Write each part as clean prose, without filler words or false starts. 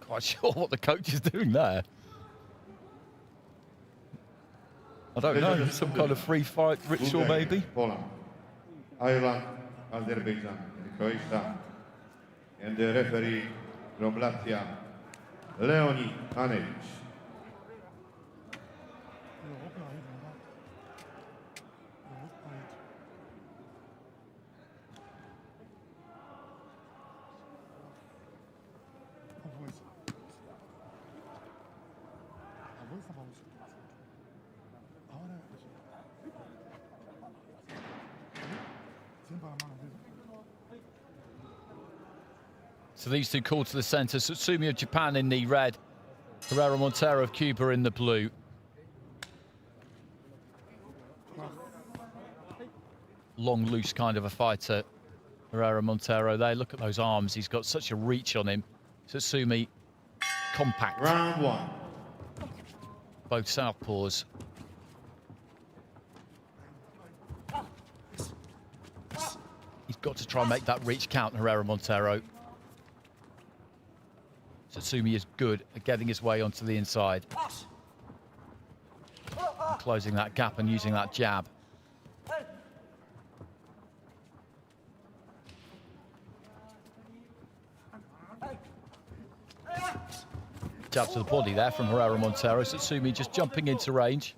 Quite sure what the coach is doing there. I don't know, some kind of free fight ritual maybe. Poland, Ireland, Azerbaijan, and Croatia. And the referee from Latvia, Leonid Anevich. So these two called to the centre. Tsutsumi of Japan in the red. Herrera Montero of Cuba in the blue. Long, loose kind of a fighter, Herrera Montero there. Look at those arms. He's got such a reach on him. Tsutsumi, compact. Round one. Both southpaws. He's got to try and make that reach count, Herrera Montero. Tsutsumi is good at getting his way onto the inside. Closing that gap and using that jab. Jab to the body there from Herrera Montero. Tsutsumi just jumping into range.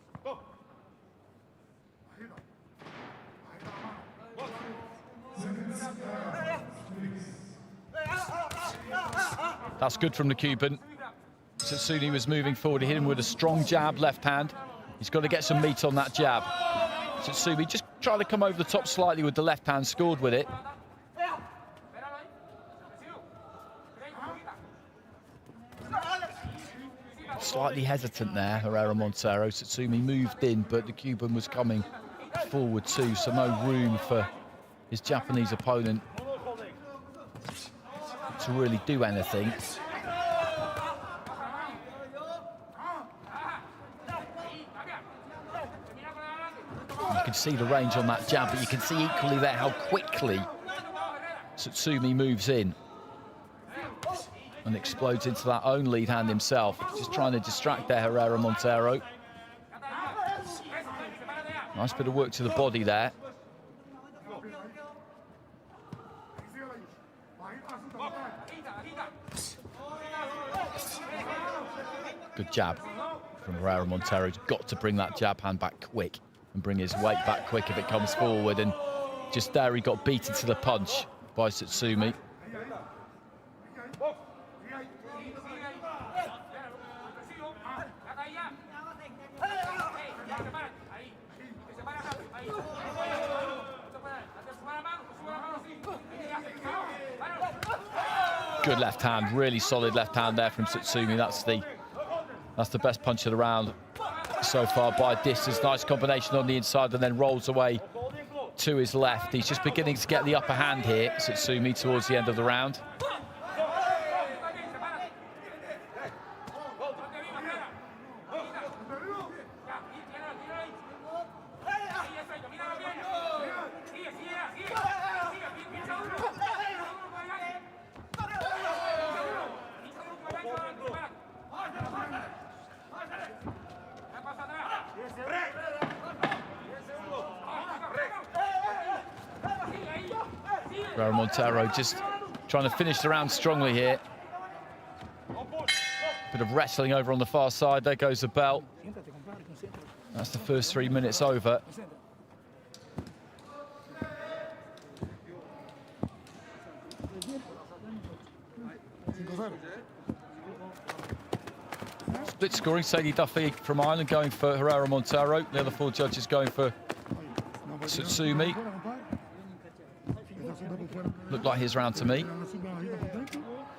That's good from the Cuban. Tsutsumi was moving forward. He hit him with a strong jab, left hand. He's got to get some meat on that jab. Tsutsumi just trying to come over the top slightly with the left hand, scored with it. Slightly hesitant there, Herrera Montero. Tsutsumi moved in, but the Cuban was coming forward too, so no room for his Japanese opponent to really do anything. You can see the range on that jab, but you can see equally there how quickly Tsutsumi moves in and explodes into that own lead hand himself. Just trying to distract there, Herrera Montero. Nice bit of work to the body there. Good jab from Herrera Montero. He's got to bring that jab hand back quick and bring his weight back quick if it comes forward. And just there, he got beaten to the punch by Tsutsumi. Good left hand, really solid left hand there from Tsutsumi. That's the best punch of the round so far by distance. Nice combination on the inside and then rolls away to his left. He's just beginning to get the upper hand here, Tsutsumi, towards the end of the round. Herrera Montero just trying to finish the round strongly here. Bit of wrestling over on the far side. There goes the bell. That's the first 3 minutes over. Split scoring. Sadie Duffy from Ireland going for Herrera Montero. The other 4 judges going for Tsutsumi. Looked like his round to me.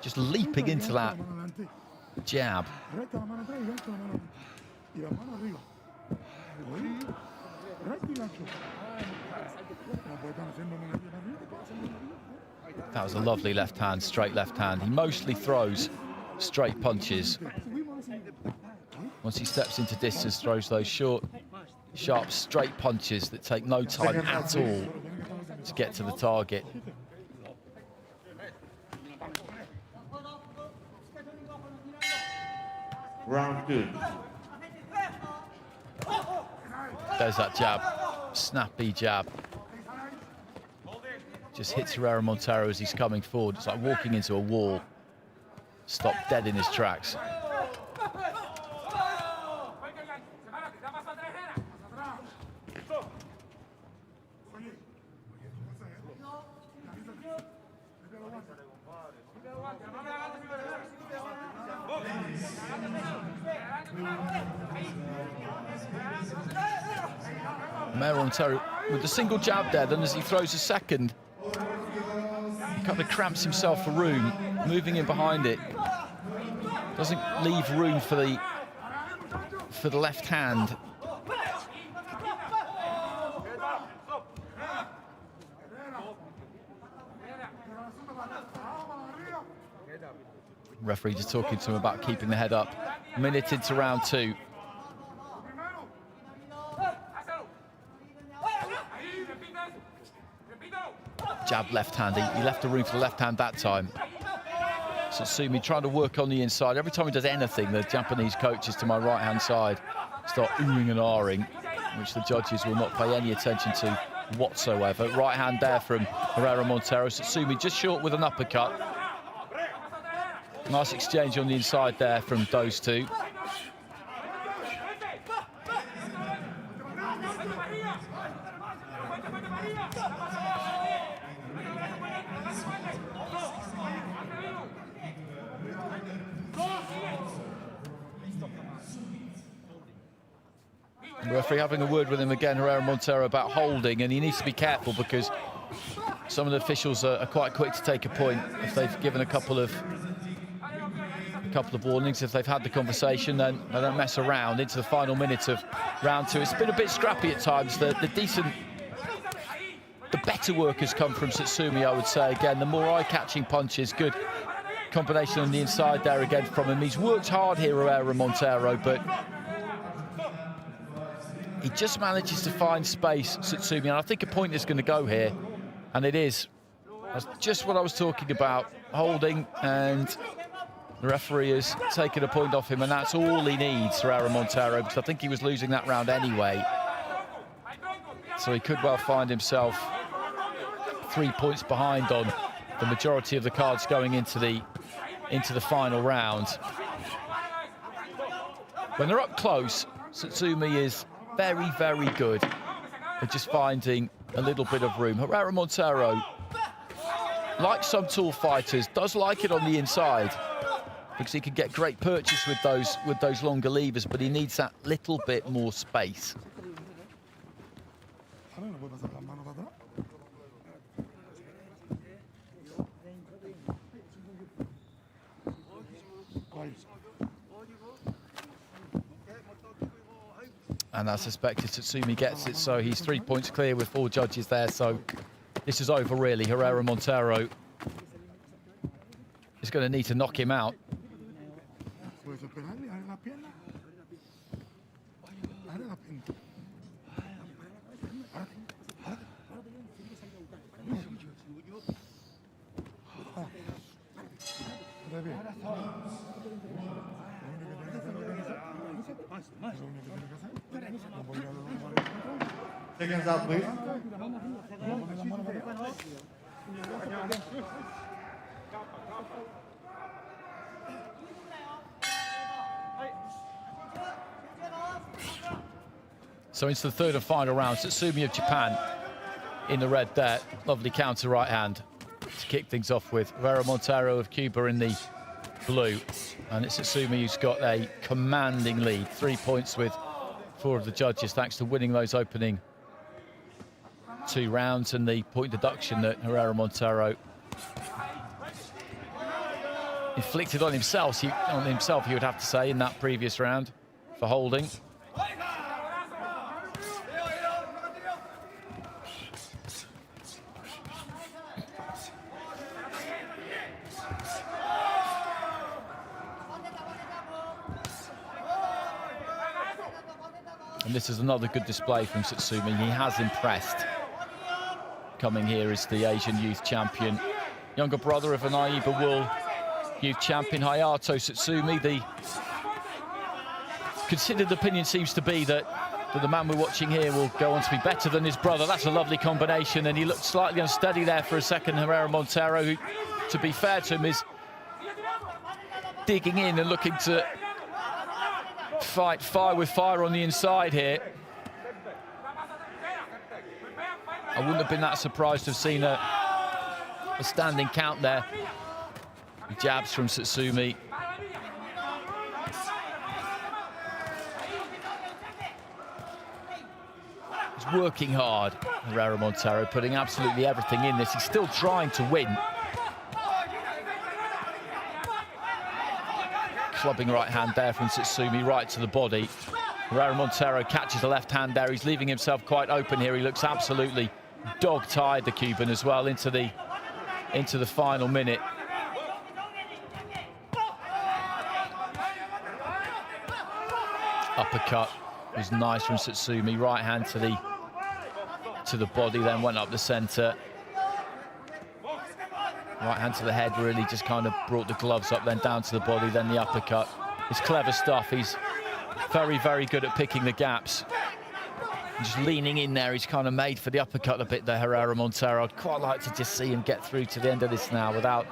Just leaping into that jab. That was a lovely left hand, straight left hand. He mostly throws straight punches. Once he steps into distance, throws those short, sharp, straight punches that take no time at all to get to the target. Round 2. There's that jab, snappy jab. Just hits Herrera Montero as he's coming forward. It's like walking into a wall. Stopped dead in his tracks. Montero with a single jab there, then as he throws a second, he kind of cramps himself for room, moving in behind it. Doesn't leave room for the left hand. Referee just talking to him about keeping the head up. A minute into round 2. Jab left hand. He left the room for the left hand that time. Tsutsumi trying to work on the inside. Every time he does anything, the Japanese coaches to my right hand side start oohing and ahhing, which the judges will not pay any attention to whatsoever. Right hand there from Herrera Montero. Tsutsumi just short with an uppercut. Nice exchange on the inside there from those two. The referee having a word with him again, Herrera Montero, about holding, and he needs to be careful because some of the officials are quite quick to take a point if they've given a couple of warnings. If they've had the conversation, then they don't mess around into the final minute of round 2. It's been a bit scrappy at times. The better work has come from Tsutsumi, I would say. Again, the more eye-catching punches, good combination on the inside there again from him. He's worked hard here, Herrera Montero, but he just manages to find space, Tsutsumi, and I think a point is going to go here, and it is. That's just what I was talking about, holding, and the referee has taken a point off him, and that's all he needs, Herrera Montero, because I think he was losing that round anyway. So he could well find himself 3 points behind on the majority of the cards going into the final round. When they're up close, Tsutsumi is very, very good at just finding a little bit of room. Herrera Montero, like some tall fighters, does like it on the inside because he can get great purchase with those longer levers, but he needs that little bit more space. And as suspected, Tsutsumi gets it, so he's 3 points clear with 4 judges there, so this is over really. Herrera Montero is going to need to knock him out. Seconds out, please. So into the third and final round. Tsutsumi of Japan in the red there. Lovely counter right hand to kick things off with. Herrera Montero of Cuba in the blue. And it's Tsutsumi who's got a commanding lead. 3 points with 4 of the judges, thanks to winning those opening 2 rounds and the point deduction that Herrera Montero inflicted on himself, he would have to say, in that previous round for holding. And this is another good display from Tsutsumi. He has impressed. Coming here is the Asian youth champion, younger brother of an AIBA World Youth Champion, Hayato Tsutsumi, the considered opinion seems to be that the man we're watching here will go on to be better than his brother. That's a lovely combination, and he looked slightly unsteady there for a second. Herrera Montero, who, to be fair to him, is digging in and looking to fight fire with fire on the inside here. I wouldn't have been that surprised to have seen a standing count there. Jabs from Tsutsumi. He's working hard, Herrera Montero, putting absolutely everything in this. He's still trying to win. Clubbing right hand there from Tsutsumi, right to the body. Herrera Montero catches the left hand there. He's leaving himself quite open here. He looks absolutely dog-tired, the Cuban, as well, into the final minute. Uppercut was nice from Tsutsumi. Right hand to the body, then went up the centre. Right hand to the head, really just kind of brought the gloves up, then down to the body, then the uppercut. It's clever stuff. He's very, very good at picking the gaps. Just leaning in there, he's kind of made for the uppercut a bit there, Herrera Montero. I'd quite like to just see him get through to the end of this now without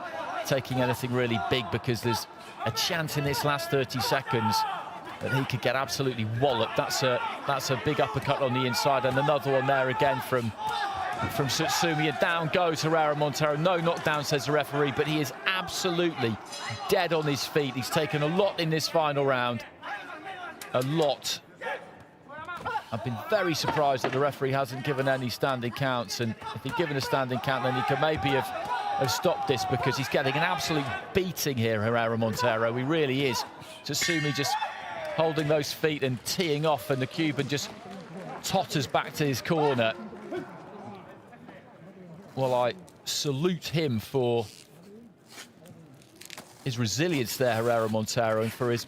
taking anything really big, because there's a chance in this last 30 seconds that he could get absolutely walloped. That's a big uppercut on the inside, and another one there again from Tsutsumi. And down goes Herrera Montero. No knockdown, says the referee, but he is absolutely dead on his feet. He's taken a lot in this final round. A lot. I've been very surprised that the referee hasn't given any standing counts, and if he'd given a standing count, then he could maybe have stopped this, because he's getting an absolute beating here, Herrera Montero. He really is. Tsutsumi just holding those feet and teeing off, and the Cuban just totters back to his corner. Well, I salute him for his resilience there, Herrera Montero, and for his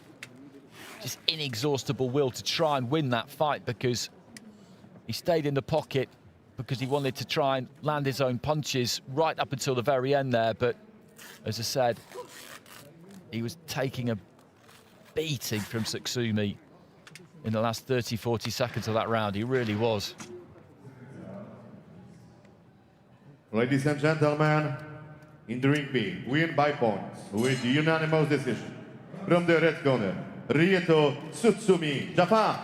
just inexhaustible will to try and win that fight, because he stayed in the pocket because he wanted to try and land his own punches right up until the very end there. But as I said, he was taking a beating from Tsutsumi in the last 30, 40 seconds of that round. He really was. Ladies and gentlemen, in the ring B, win by points with unanimous decision from the red corner, Reito Tsutsumi, Japan.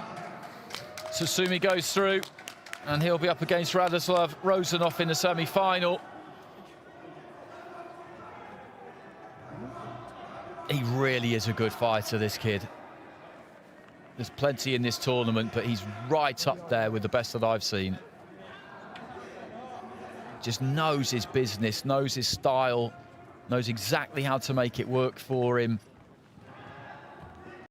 Tsutsumi goes through, and he'll be up against Radoslav Rozanov in the semi-final. He really is a good fighter, this kid. There's plenty in this tournament, but he's right up there with the best that I've seen. Just knows his business, knows his style, knows exactly how to make it work for him.